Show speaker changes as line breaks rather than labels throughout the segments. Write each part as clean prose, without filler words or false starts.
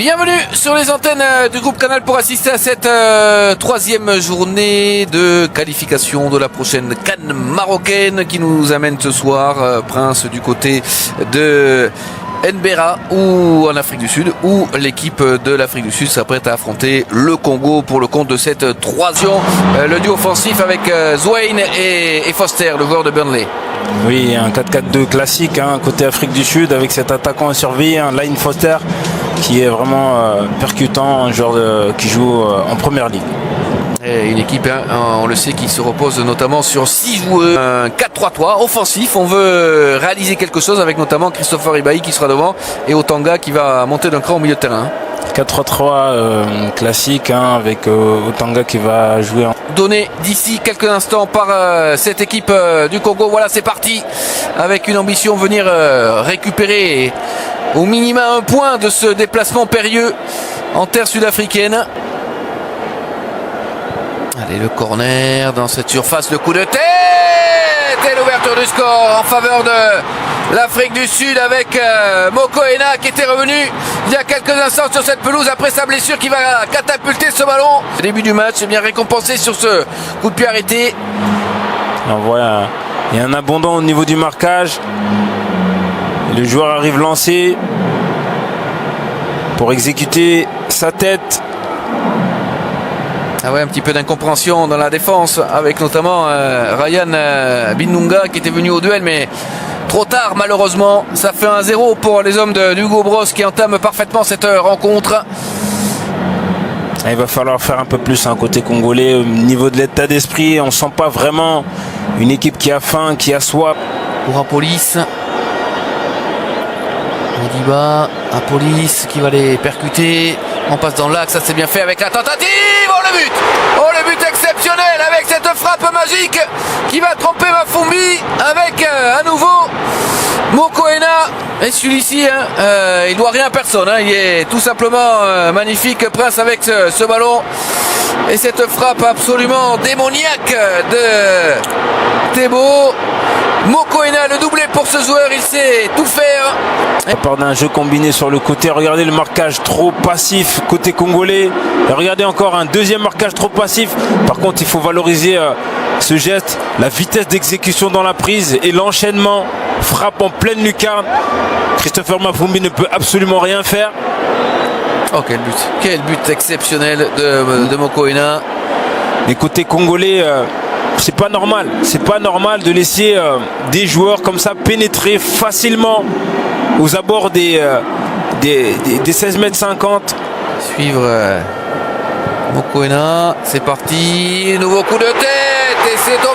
Bienvenue sur les antennes du groupe Canal pour assister à cette troisième journée de qualification de la prochaine CAN marocaine qui nous amène ce soir, Prince, du côté de Nbera ou en Afrique du Sud, où l'équipe de l'Afrique du Sud s'apprête à affronter le Congo pour le compte de cette troisième. Le duo offensif avec Zouane et Foster, le joueur de Burnley.
Oui, un 4-4-2 classique, côté Afrique du Sud, avec cet attaquant en survie, Line Foster, qui est vraiment percutant, un joueur qui joue en première ligue.
Et une équipe, on le sait, qui se repose notamment sur 6 joueurs. Un 4-3-3 offensif. On veut réaliser quelque chose avec notamment Christopher Ibahi qui sera devant et Otanga qui va monter d'un cran au milieu de terrain.
4-3-3 classique, avec Otanga qui va jouer en...
Donné d'ici quelques instants par cette équipe du Congo. Voilà, c'est parti avec une ambition, venir récupérer au minima un point de ce déplacement périlleux en terre sud-africaine. Allez, le corner dans cette surface, le coup de tête et l'ouverture du score en faveur de l'Afrique du Sud avec Mokoena qui était revenu il y a quelques instants sur cette pelouse après sa blessure, qui va catapulter ce ballon. Le début du match est bien récompensé sur ce coup de pied arrêté.
On voit il y a un abondant au niveau du marquage. Le joueur arrive lancé pour exécuter sa tête.
Ah ouais, un petit peu d'incompréhension dans la défense avec notamment Ryan Binunga qui était venu au duel, mais trop tard malheureusement. Ça fait 1-0 pour les hommes d'Hugo Bros qui entament parfaitement cette rencontre.
Il va falloir faire un peu plus côté congolais. Au niveau de l'état d'esprit, on ne sent pas vraiment une équipe qui a faim, qui a soif.
Pour Apolis, Modiba, Apolis qui va les percuter. On passe dans l'axe, ça c'est bien fait avec la tentative. Oh le but! Oh le but exceptionnel avec cette frappe magique qui va tromper Mafumbi avec à nouveau Mokoena. Et celui-ci, il doit rien à personne. Il est tout simplement magnifique, Prince, avec ce ballon. Et cette frappe absolument démoniaque de Thébault. Mokoena, le doublé pour ce joueur, il sait tout faire.
À part d'un jeu combiné sur le côté, regardez le marquage trop passif côté congolais. Et regardez encore un deuxième marquage trop passif. Par contre, il faut valoriser ce geste, la vitesse d'exécution dans la prise et l'enchaînement. Frappe en pleine lucarne. Christopher Mafumbi ne peut absolument rien faire.
Oh quel but exceptionnel de Mokoena.
Mais côté congolais, c'est pas normal de laisser des joueurs comme ça pénétrer facilement aux abords des 16 mètres 50.
Suivre Mokoena, c'est parti, nouveau coup de tête et c'est au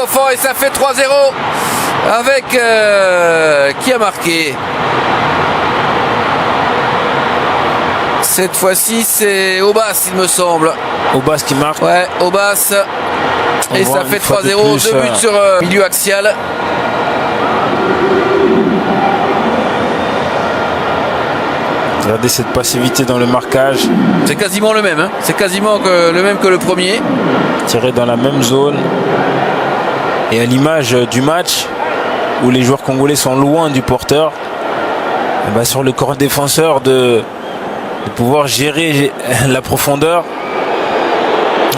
fond et ça fait 3-0 avec qui a marqué. Cette fois-ci, c'est Obas, il me semble.
Obas qui marque.
Ouais, Obas. Et ça fait 3-0, 2 buts sur milieu axial.
Regardez cette passivité dans le marquage.
C'est quasiment le même. C'est quasiment le même que le premier.
Tiré dans la même zone. Et à l'image du match, où les joueurs congolais sont loin du porteur, et sur le corps défenseur de pouvoir gérer la profondeur.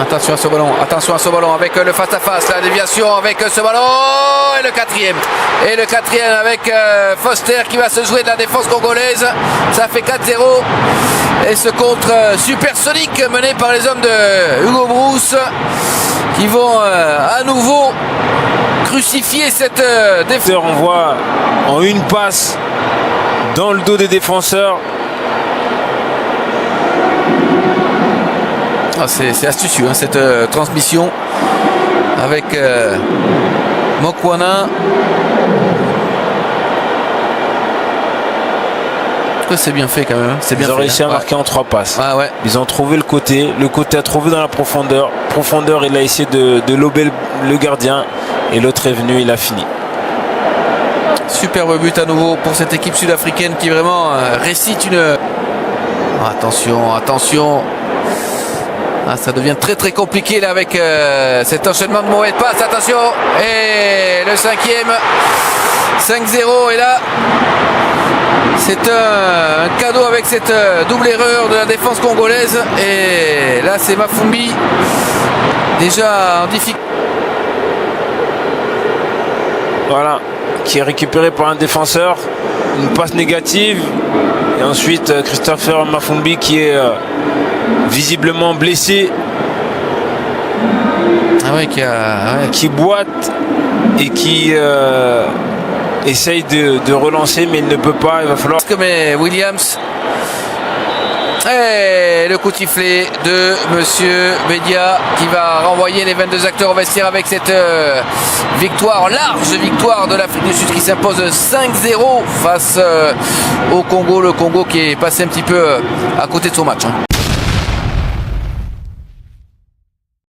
Attention à ce ballon avec le face-à-face, la déviation avec ce ballon et le quatrième avec Foster qui va se jouer de la défense congolaise. Ça fait 4-0 et ce contre supersonique mené par les hommes de Hugo Brousse qui vont à nouveau crucifier cette défense.
On voit en une passe dans le dos des défenseurs.
C'est astucieux cette transmission avec Mokoena. C'est bien fait quand même.
Ils ont réussi à marquer en 3 passes.
Ah ouais.
Ils ont trouvé le côté a trouvé dans la profondeur. Il a essayé de lober le gardien et l'autre est venu, il a fini.
Superbe but à nouveau pour cette équipe sud-africaine qui vraiment récite une... Attention. Ça devient très très compliqué là avec cet enchaînement de mauvaises passes. Attention. Et le 5e. 5-0 et là C'est un cadeau avec cette double erreur de la défense congolaise. Et là, c'est Mafumbi déjà en difficulté.
Voilà, qui est récupéré par un défenseur. Une passe négative. Et ensuite, Christopher Mafumbi qui est visiblement blessé.
Ah ouais,
qui boite et qui essaye de relancer, mais il ne peut pas. Il va falloir.
Mais Williams. Et le coup de sifflet de Monsieur Bédia qui va renvoyer les 22 acteurs au vestiaire avec cette victoire, large victoire de l'Afrique du Sud qui s'impose 5-0 face au Congo. Le Congo qui est passé un petit peu à côté de son match.